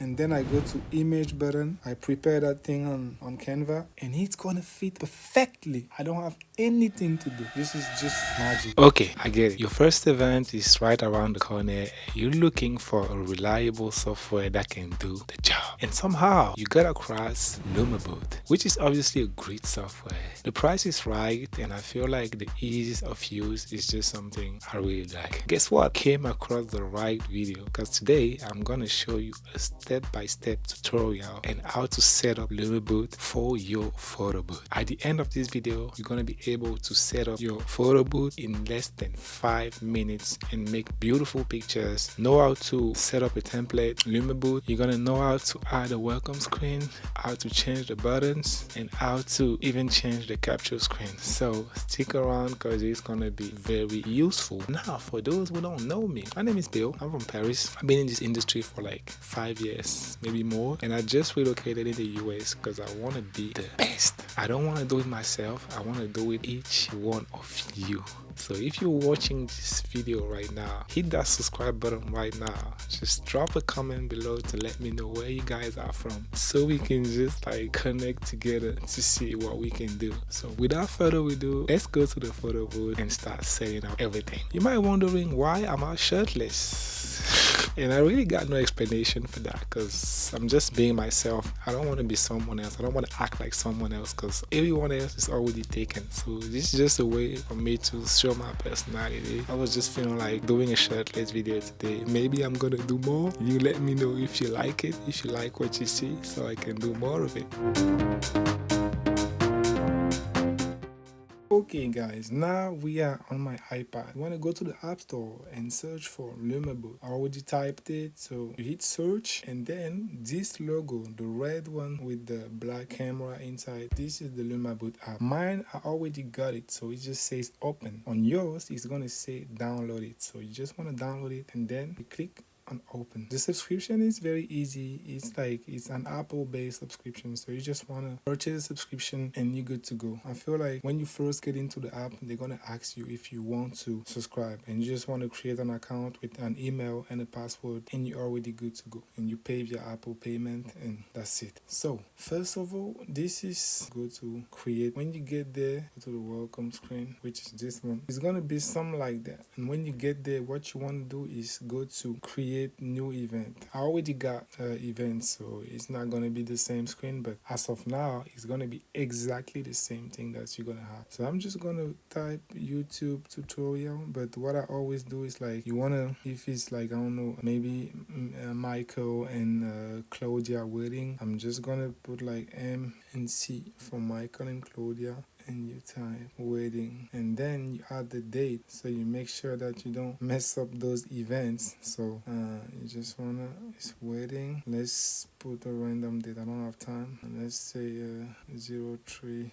and then I go to image button. I prepare that thing on Canva, and it's gonna fit perfectly. I don't have anything to do. This is just magic. Okay, I get it. Your first event is right around the corner. You're looking for a reliable software that can do the job. And somehow you got across LumaBooth, which is obviously a great software. The price is right, and I feel like the ease of use is just something I really like. Guess what? Came across the right video, because today I'm gonna show you a step-by-step tutorial on how to set up LumaBooth for your photo booth. At the end of this video, you're gonna be able to set up your photo booth in less than 5 minutes and make beautiful pictures. Know how to set up a template LumaBooth. You're gonna know how to add a welcome screen, how to change the buttons, and how to even change the capture screen. So stick around because it's gonna be very useful. Now, for those who don't know me, my name is Bill. I'm from Paris. I've been in this industry for like 5 years, maybe more, and I just relocated in the US because I want to be the best. I don't want to do it myself. I want to do it each one of you. So if you're watching this video right now, hit that subscribe button right now. Just drop a comment below to let me know where you guys are from, so we can just like connect together to see what we can do. So without further ado, let's go to the photo booth and start setting up everything. You might be wondering why I'm out shirtless. And I really got no explanation for that, because I'm just being myself. I don't want to be someone else. I don't want to act like someone else, because everyone else is already taken. So this is just a way for me to show my personality. I was just feeling like doing a shirtless video today. Maybe I'm gonna do more. You let me know if you like it, if you like what you see, so I can do more of it. Okay guys, now we are on my iPad. You want to go to the App Store and search for LumaBooth. I already typed it, so you hit search, and then this logo, the red one with the black camera inside, this is the LumaBooth app. Mine, I already got it, so it just says open. On yours, it's going to say download it. So you just want to download it, and then you click on open. The subscription is very easy. It's an Apple based subscription, so you just want to purchase a subscription and you're good to go. I feel like when you first get into the app, they're going to ask you if you want to subscribe, and you just want to create an account with an email and a password, and you're already good to go, and you pay via Apple payment, and that's it. So first of all, this is go to create. When you get there, go to the welcome screen, which is this one. It's going to be something like that, and when you get there, what you want to do is go to create new event. I already got events, so it's not going to be the same screen, but as of now, it's going to be exactly the same thing that you're going to have. So I'm just going to type YouTube tutorial, but what I always do is like, you want to, if it's like, I don't know, maybe Michael and Claudia wedding, I'm just going to put like M and C for Michael and Claudia, and you type wedding, and then you add the date, so you make sure that you don't mess up those events. So you just wanna, it's wedding, let's put a random date, I don't have time, let's say 03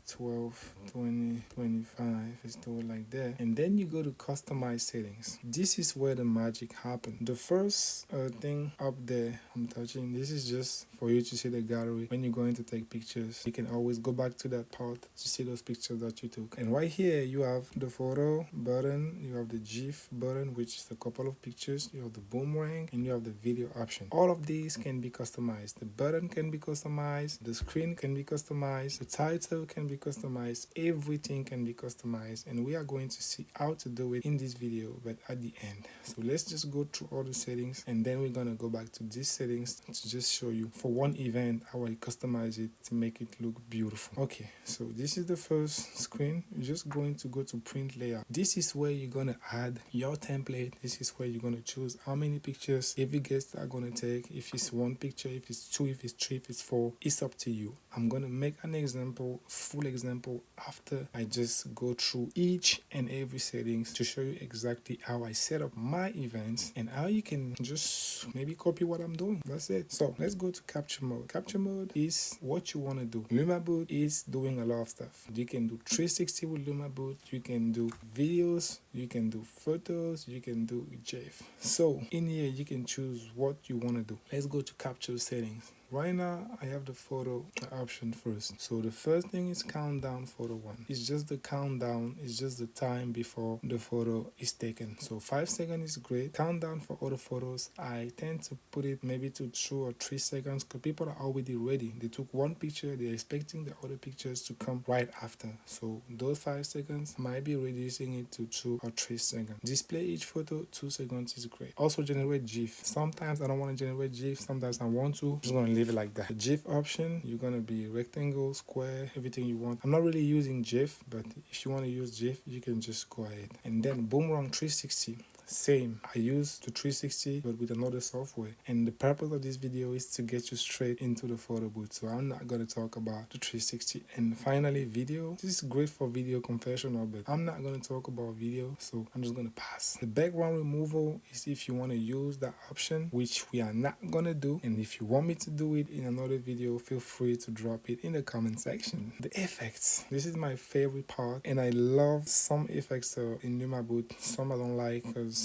12 20 25. Let's do it like that, and then you go to customize settings. This is where the magic happens. The first thing up there I'm touching, this is just for you to see the gallery. When you're going to take pictures, you can always go back to that part to see those pictures that you took. And right here you have the photo button, you have the GIF button, which is a couple of pictures, you have the boomerang, and you have the video option. All of these can be customized. The button can be customized, the screen can be customized, the title can be customized, everything can be customized, and we are going to see how to do it in this video, but at the end. So let's just go through all the settings, and then we're gonna go back to these settings to just show you for one event how I customize it to make it look beautiful. Okay, so this is the first screen. You're just going to go to print layout. This is where you're gonna add your template. This is where you're gonna choose how many pictures every guest are gonna take. If it's one picture, if it's two, if it's three, if it's four, it's up to you. I'm gonna make an example, full example, after I just go through each and every settings to show you exactly how I set up my events and how you can just maybe copy what I'm doing. That's it. So let's go to capture mode. Capture mode is what you want to do. LumaBooth is doing a lot of stuff. You can do 360 with LumaBooth. You can do videos. You can do photos. You can do GIF. So in here you can choose what you want to do. Let's go to capture settings. Right now, I have the photo option first. So the first thing is countdown photo one. It's just the countdown, it's just the time before the photo is taken. So 5 seconds is great. Countdown for other photos, I tend to put it maybe to 2 or 3 seconds because people are already ready. They took one picture, they're expecting the other pictures to come right after. So those 5 seconds might be reducing it to 2 or 3 seconds. Display each photo, 2 seconds is great. Also generate GIF. Sometimes I don't want to generate GIF, sometimes I want to. I'm just gonna leave it like that. The GIF option, you're gonna be rectangle, square, everything you want. I'm not really using GIF, but if you want to use GIF, you can just go ahead. And then boomerang 360. Same, I use the 360 but with another software, and the purpose of this video is to get you straight into the photo booth, so I'm not going to talk about the 360. And finally, video. This is great for video confessional, but I'm not going to talk about video, so I'm just going to pass. The background removal is if you want to use that option, which we are not going to do, and if you want me to do it in another video, feel free to drop it in the comment section. The effects, this is my favorite part, and I love some effects in LumaBooth. Some I don't like because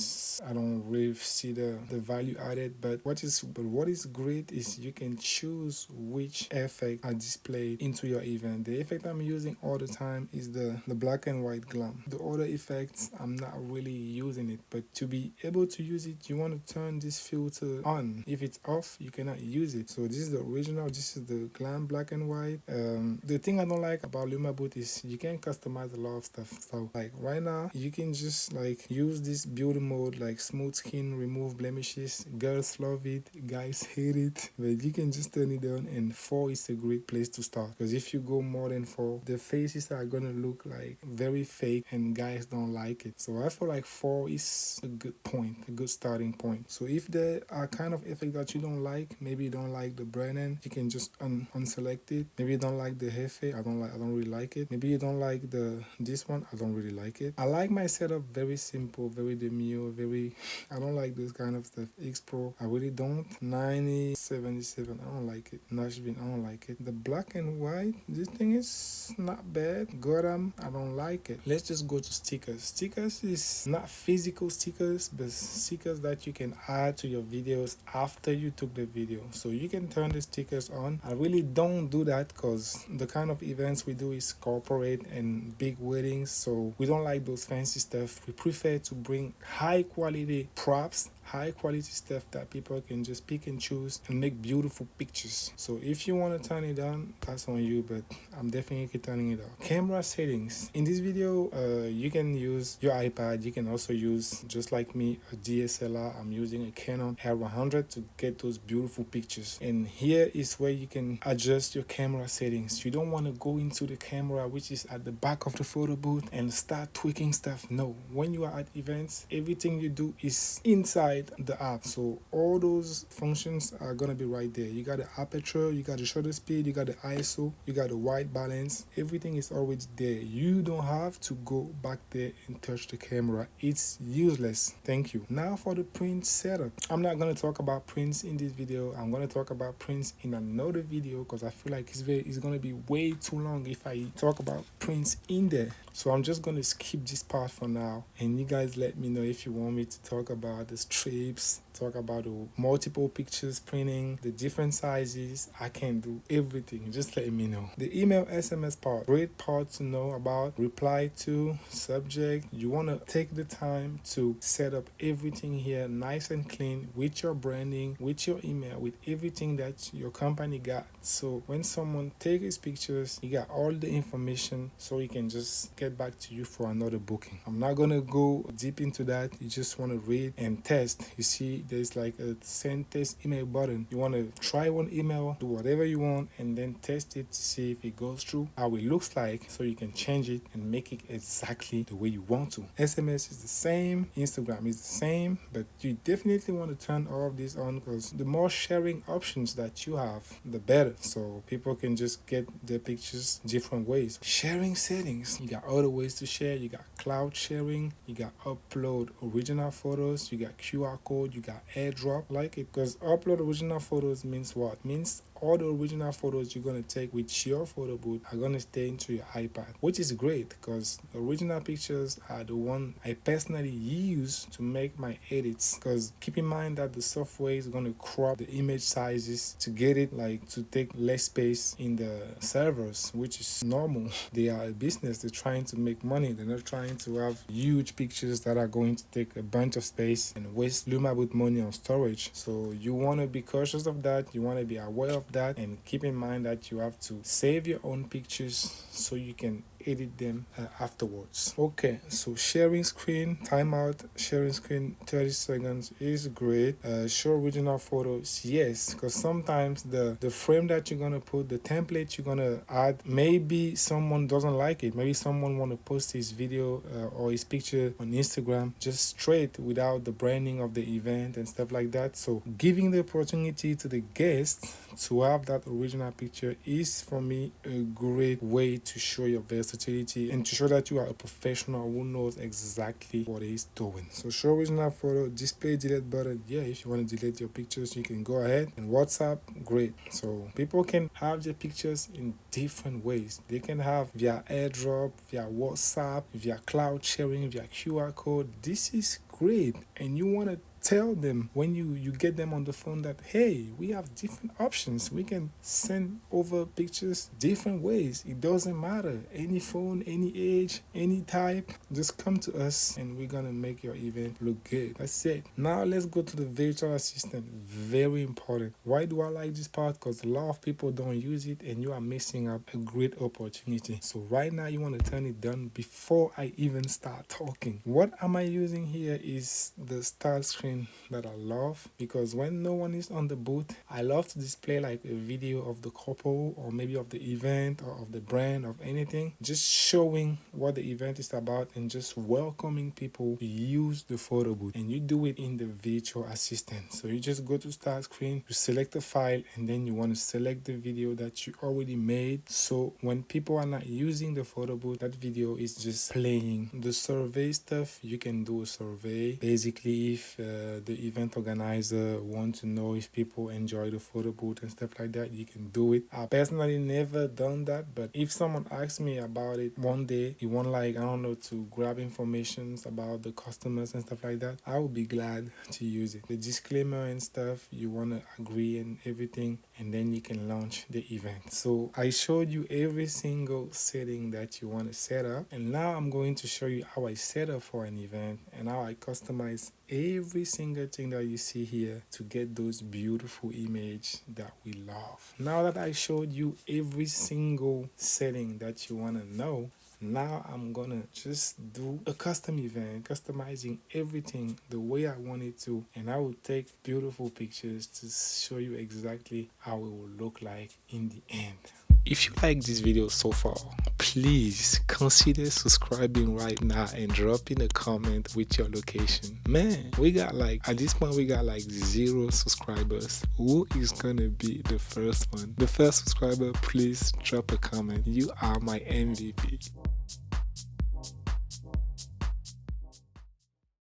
I don't really see the value added, but what is great is you can choose which effect are displayed into your event. The effect I'm using all the time is the black and white glam. The other effects, I'm not really using it, but to be able to use it, you want to turn this filter on. If it's off, you cannot use it. So this is the original, this is the glam black and white. The thing I don't like about LumaBooth is you can customize a lot of stuff. So like right now, you can just like use this beauty mode, like smooth skin, remove blemishes. Girls love it, guys hate it, but you can just turn it on, and 4 is a great place to start, because if you go more than 4, the faces are gonna look like very fake and guys don't like it. So I feel like 4 is a good point, a good starting point. So if there are kind of effect that you don't like, maybe you don't like the Brennan, you can just unselect it. Maybe you don't like the Hefe, I don't really like it. Maybe you don't like this one, I don't really like it. I like my setup very simple, very demure, I don't like this kind of stuff. X Pro, I really don't. 9077, I don't like it. Nashville, I don't like it. The black and white, this thing is not bad. Gotham, I don't like it. Let's just go to stickers. Stickers is not physical stickers, but stickers that you can add to your videos after you took the video. So you can turn the stickers on. I really don't do that because the kind of events we do is corporate and big weddings, so we don't like those fancy stuff. We prefer to bring high quality props, high quality stuff that people can just pick and choose and make beautiful pictures. So if you want to turn it on, that's on you, but I'm definitely turning it off. Camera settings. In this video, you can use your iPad. You can also use, just like me, a DSLR. I'm using a Canon R100 to get those beautiful pictures. And here is where you can adjust your camera settings. You don't want to go into the camera, which is at the back of the photo booth, and start tweaking stuff. No, when you are at events, everything you do is inside the app. So all those functions are gonna be right there. You got the aperture, you got the shutter speed, you got the ISO, you got the white balance. Everything is already there. You don't have to go back there and touch the camera. It's useless. Thank you. Now for the print setup. I'm not gonna talk about prints in this video. I'm gonna talk about prints in another video because I feel like it's gonna be way too long if I talk about prints in there. So I'm just gonna skip this part for now, and you guys let me know if you want me to talk about the strips, talk about the multiple pictures printing, the different sizes. I can do everything. Just let me know. The email SMS part, great part to know about. Reply to, subject. You want to take the time to set up everything here nice and clean with your branding, with your email, with everything that your company got. So when someone takes his pictures, you got all the information, so he can just get back to you for another booking. I'm not gonna go deep into that. You just want to read and test. You see there's like a send test email button. You want to try one email, do whatever you want, and then test it to see if it goes through, how it looks like, so you can change it and make it exactly the way you want to. SMS is the same, Instagram is the same, but you definitely want to turn all of this on, because the more sharing options that you have, the better, so people can just get their pictures different ways. Sharing settings, you got other ways to share. You got cloud sharing, you got upload original photos, you got QR code, you got airdrop. Like it, because upload original photos means what? Means all the original photos you're gonna take with your photo booth are gonna stay into your iPad, which is great because the original pictures are the one I personally use to make my edits. Because keep in mind that the software is gonna crop the image sizes to get it like to take less space in the servers, which is normal. They are a business, they're trying to make money, they're not trying to have huge pictures that are going to take a bunch of space and waste LumaBooth money on storage. So you want to be cautious of that, you want to be aware of that, and keep in mind that you have to save your own pictures so you can edit them afterwards. Okay, so sharing screen, timeout, sharing screen 30 seconds is great. Show original photos, yes, because sometimes the frame that you're gonna put, the template you're gonna add, maybe someone doesn't like it, maybe someone want to post his video or his picture on Instagram just straight without the branding of the event and stuff like that. So giving the opportunity to the guests to have that original picture is for me a great way to show your versatility and to show that you are a professional who knows exactly what he's doing. So show original photo, display delete button, yeah, if you want to delete your pictures you can go ahead. And WhatsApp, great. So people can have their pictures in different ways. They can have via airdrop, via WhatsApp, via cloud sharing, via QR code. This is great, and you want to tell them when you get them on the phone that, hey, we have different options. We can send over pictures different ways. It doesn't matter. Any phone, any age, any type, just come to us and we're gonna make your event look good. That's it. Now let's go to the virtual assistant. Very important. Why do I like this part? Because a lot of people don't use it and you are missing out a great opportunity. So right now you want to turn it down before I even start talking. What am I using here is the start screen that I love, because when no one is on the booth, I love to display like a video of the couple or maybe of the event or of the brand of anything, just showing what the event is about and just welcoming people to use the photo booth. And you do it in the virtual assistant. So you just go to start screen, you select the file, and then you want to select the video that you already made. So when people are not using the photo booth, that video is just playing. The survey stuff, you can do a survey. Basically, if the event organizer want to know if people enjoy the photo booth and stuff like that, you can do it. I personally never done that, but if someone asks me about it one day, you want like, I don't know, to grab information about the customers and stuff like that, I would be glad to use it. The disclaimer and stuff, you want to agree and everything, and then you can launch the event. So I showed you every single setting that you want to set up, and now I'm going to show you how I set up for an event and how I customize every single thing that you see here to get those beautiful images that we love. Now that I showed you every single setting that you want to know, now I'm gonna just do a custom event, customizing everything the way I want it to, and I will take beautiful pictures to show you exactly how it will look like in the end. If you like this video so far, please consider subscribing right now and dropping a comment with your location. Man, we got like, at this point we got like 0 subscribers. Who is gonna be the first one? The first subscriber, please drop a comment. You are my MVP.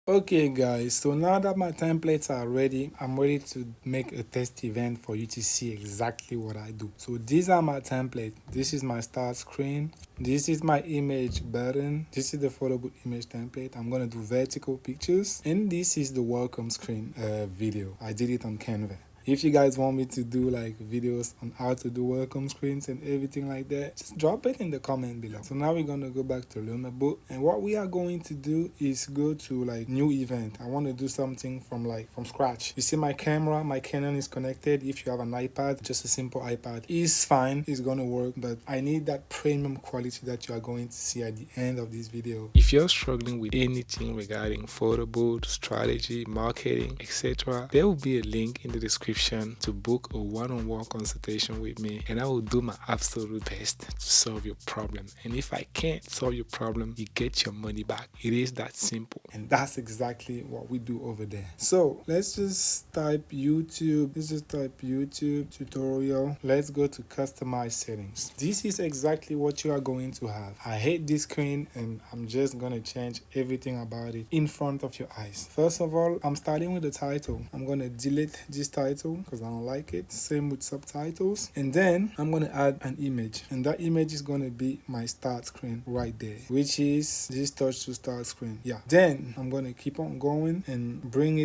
Okay guys, so now that my templates are ready, I'm ready to make a test event for you to see exactly what I do. So these are my templates. This is my start screen. This is my image button. This is the photo booth image template. I'm gonna do vertical pictures. And this is the welcome screen video. I did it on Canva. If you guys want me to do like videos on how to do welcome screens and everything like that, just drop it in the comment below. So now we're gonna go back to LumaBooth, and what we are going to do is go to like new event. I want to do something from scratch. You see my camera, my Canon is connected. If you have an iPad, just a simple iPad is fine, it's gonna work, but I need that premium quality that you are going to see at the end of this video. If you're struggling with anything regarding photo booth, strategy, marketing, etc., there will be a link in the description to book a one-on-one consultation with me, and I will do my absolute best to solve your problem. And if I can't solve your problem, you get your money back. It is that simple. And that's exactly what we do over there. So let's just type YouTube. Let's just type YouTube tutorial. Let's go to customize settings. This is exactly what you are going to have. I hate this screen, and I'm just gonna change everything about it in front of your eyes. First of all, I'm starting with the title. I'm gonna delete this title title because I don't like it. Same with subtitles. And then I'm going to add an image, and that image is going to be my start screen right there, which is this touch to start screen. Yeah. Then I'm going to keep on going and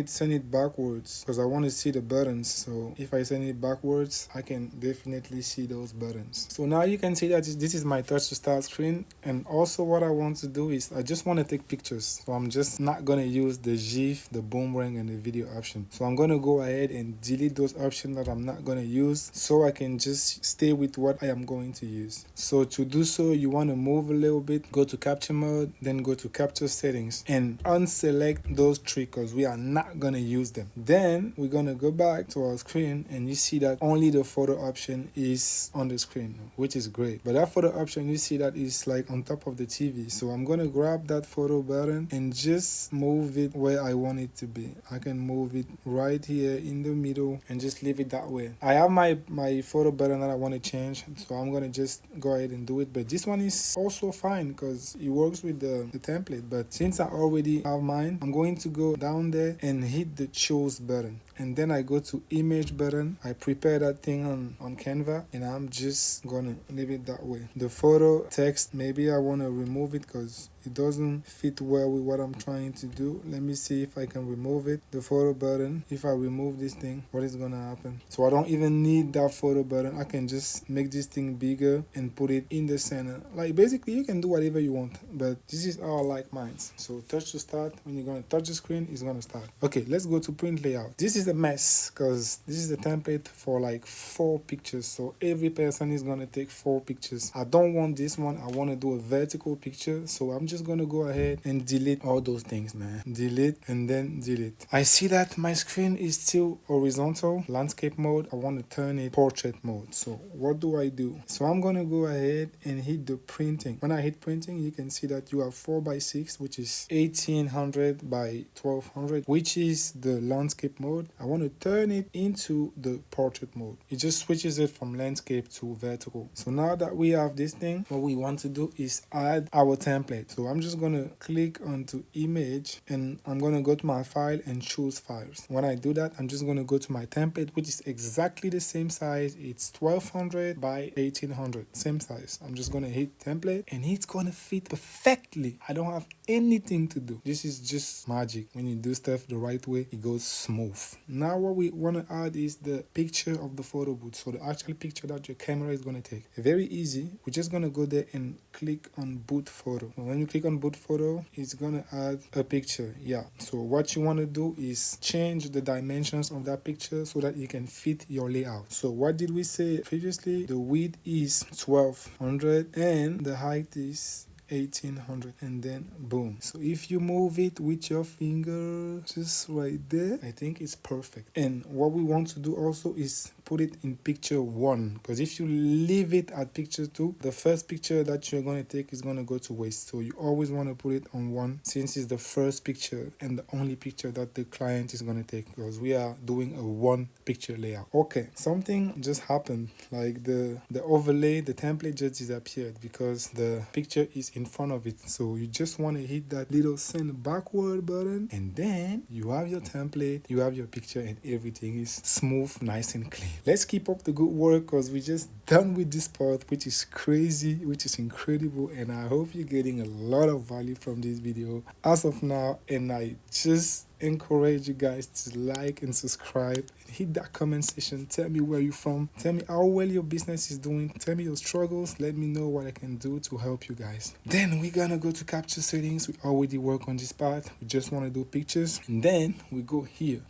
send it backwards because I want to see the buttons. So if I send it backwards, I can definitely see those buttons. So now you can see that this is my touch to start screen. And also what I want to do is I just want to take pictures. So I'm just not going to use the GIF, the boomerang, and the video option. So I'm going to go ahead and delete those options that I'm not going to use so I can just stay with what I am going to use. So to do so, you want to move a little bit, go to capture mode, then go to capture settings and unselect those three because we are not going to use them. Then we're going to go back to our screen and you see that only the photo option is on the screen, which is great. But that photo option, you see that is like on top of the TV. So I'm going to grab that photo button and just move it where I want it to be. I can move it right here in the middle and just leave it that way. I have my photo button that I want to change, so I'm going to just go ahead and do it. But this one is also fine because it works with the template. But since I already have mine, I'm going to go down there and hit the choose button. And then I go to image button. I prepare that thing on Canva and I'm just gonna leave it that way. The photo text, maybe I want to remove it because it doesn't fit well with what I'm trying to do. Let me see if I can remove it. The photo button, if I remove this thing, what is gonna happen? So I don't even need that photo button. I can just make this thing bigger and put it in the center. Like basically you can do whatever you want, but this is how I like mine. So touch to start. When you're gonna touch the screen, it's gonna start. Okay, let's go to print layout. This is a mess because this is the template for like 4 pictures. So every person is gonna take 4 pictures. I don't want this one. I want to do a vertical picture. So I'm just gonna go ahead and delete all those things, man. Delete and then delete. I see that my screen is still horizontal, landscape mode. I want to turn it portrait mode. So what do I do? So I'm gonna go ahead and hit the printing. When I hit printing, you can see that you have 4x6, which is 1800 by 1200, which is the landscape mode. I want to turn it into the portrait mode. It just switches it from landscape to vertical. So now that we have this thing, what we want to do is add our template. So I'm just going to click onto image and I'm going to go to my file and choose files. When I do that, I'm just going to go to my template, which is exactly the same size. It's 1200 by 1800, same size. I'm just going to hit template and it's going to fit perfectly. I don't have anything to do. This is just magic. When you do stuff the right way, it goes smooth. Now what we want to add is the picture of the photo booth. So the actual picture that your camera is going to take. Very easy. We're just going to go there and click on boot photo. When you click on boot photo, it's going to add a picture. Yeah. So what you want to do is change the dimensions of that picture so that you can fit your layout. So what did we say previously? The width is 1200 and the height is 1800, and then boom. So if you move it with your finger just right there, I think it's perfect. And what we want to do also is put it in picture 1, because if you leave it at picture 2, the first picture that you're going to take is going to go to waste. So you always want to put it on 1 since it's the first picture and the only picture that the client is going to take, because we are doing a 1 picture layout. Okay, something just happened, like the overlay, the template just disappeared because the picture is in front of it. So you just want to hit that little send backward button and then you have your template, you have your picture, and everything is smooth, nice and clean. Let's keep up the good work because we're just done with this part, which is crazy, which is incredible, and I hope you're getting a lot of value from this video as of now. And I just encourage you guys to like and subscribe and hit that comment section. Tell me where you're from, tell me how well your business is doing, tell me your struggles, let me know what I can do to help you guys. Then we're gonna go to capture settings. We already work on this part, we just want to do pictures, and then we go here.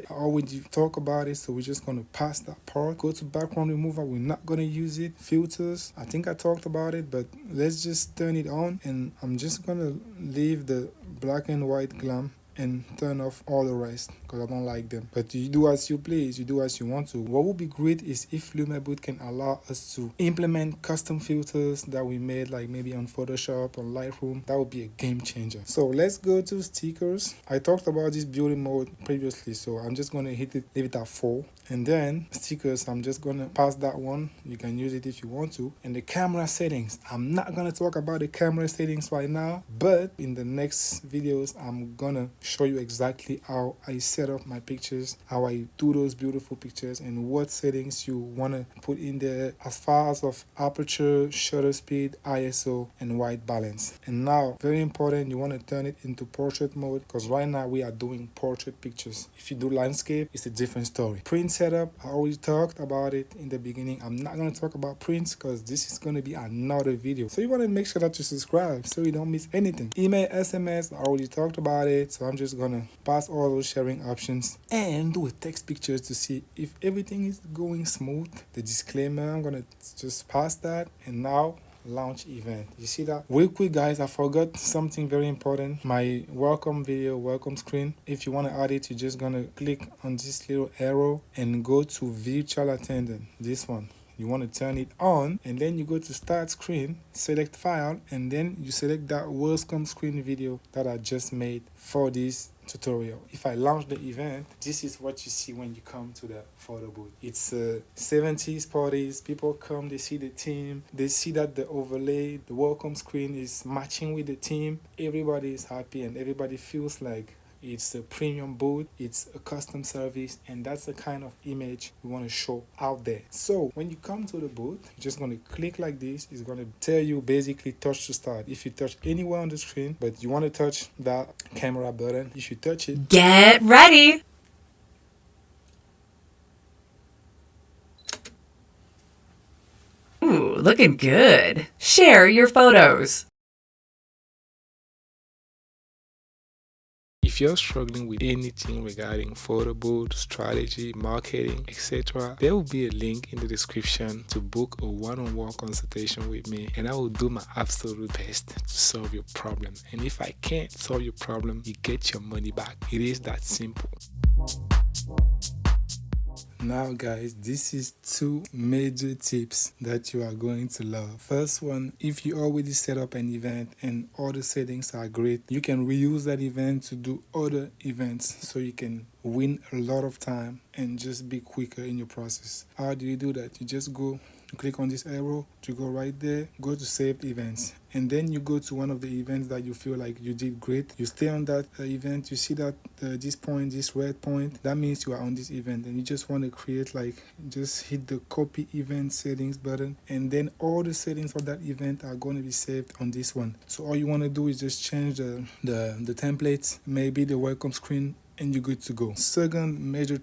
I already talk about it, so we're just gonna pass that part. Go to background remover, we're not gonna use it. Filters, I think I talked about it, but let's just turn it on, and I'm just gonna leave the black and white glam and turn off all the rest because I don't like them. But you do as you please, you do as you want to. What would be great is if LumaBooth can allow us to implement custom filters that we made, like maybe on Photoshop or Lightroom. That would be a game changer. So let's go to stickers. I talked about this beauty mode previously, so I'm just going to leave it at 4. And then stickers, I'm just gonna pass that one. You can use it if you want to. And the camera settings, I'm not gonna talk about the camera settings right now, but in the next videos I'm gonna show you exactly how I set up my pictures, how I do those beautiful pictures, and what settings you wanna put in there as far as of aperture, shutter speed, ISO, and white balance. And now, very important, you wanna turn it into portrait mode, because right now we are doing portrait pictures. If you do landscape, it's a different story. Print setup, I already talked about it in the beginning. I'm not going to talk about prints because this is going to be another video. So you want to make sure that you subscribe so you don't miss anything. Email, SMS, I already talked about it. So I'm just going to pass all those sharing options and do a text pictures to see if everything is going smooth. The disclaimer, I'm going to just pass that. And now, launch event. You see that? Real quick guys, I forgot something very important. My welcome video, welcome screen. If you want to add it, you're just gonna click on this little arrow and go to virtual attendant, this one. You want to turn it on, and then you go to start screen, select file, and then you select that welcome screen video that I just made for this tutorial. If I launch the event, this is what you see when you come to the photo booth. It's 70s parties. People come, they see the team, they see that the overlay, the welcome screen is matching with the team. Everybody is happy and everybody feels like it's a premium booth, it's a custom service, and that's the kind of image we want to show out there. So when you come to the booth, you're just going to click like this. It's going to tell you basically touch to start. If you touch anywhere on the screen, but you want to touch that camera button, you should touch it. Get ready! Ooh, looking good. Share your photos. If you're struggling with anything regarding photo booth, strategy, marketing, etc., there will be a link in the description to book a one-on-one consultation with me, and I will do my absolute best to solve your problem. And if I can't solve your problem, you get your money back. It is that simple. Now guys, this is two major tips that you are going to love. First one, if you already set up an event and all the settings are great, you can reuse that event to do other events so you can win a lot of time and just be quicker in your process. How do you do that? You just go, you click on this arrow, you go right there, go to saved events, and then you go to one of the events that you feel like you did great. You stay on that event, you see that this point, this red point, that means you are on this event, and you just want to create, like, just hit the copy event settings button, and then all the settings for that event are going to be saved on this one. So all you want to do is just change the templates, maybe the welcome screen, and you're good to go. Second major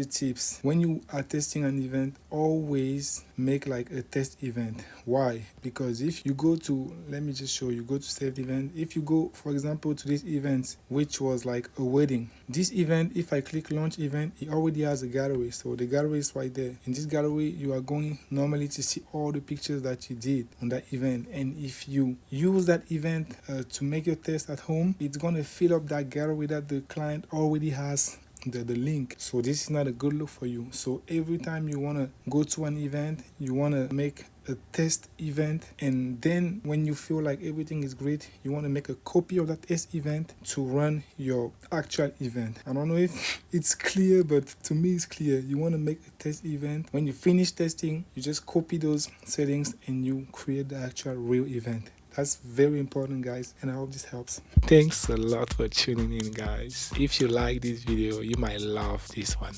tips: when you are testing an event, always make like a test event. Why? Because if you go to, let me just show you, go to saved event. If you go, for example, to this event, which was like a wedding, this event, if I click launch event, it already has a gallery. So the gallery is right there. In this gallery, you are going normally to see all the pictures that you did on that event. And if you use that event to make your test at home, it's going to fill up that gallery that the client already has the link. So this is not a good look for you. So every time you want to go to an event, you want to make a test event, and then when you feel like everything is great, you want to make a copy of that test event to run your actual event. I don't know if it's clear, but to me it's clear. You want to make a test event. When you finish testing, you just copy those settings and you create the actual real event. That's very important, guys, and I hope this helps. Thanks a lot for tuning in, guys. If you like this video, you might love this one.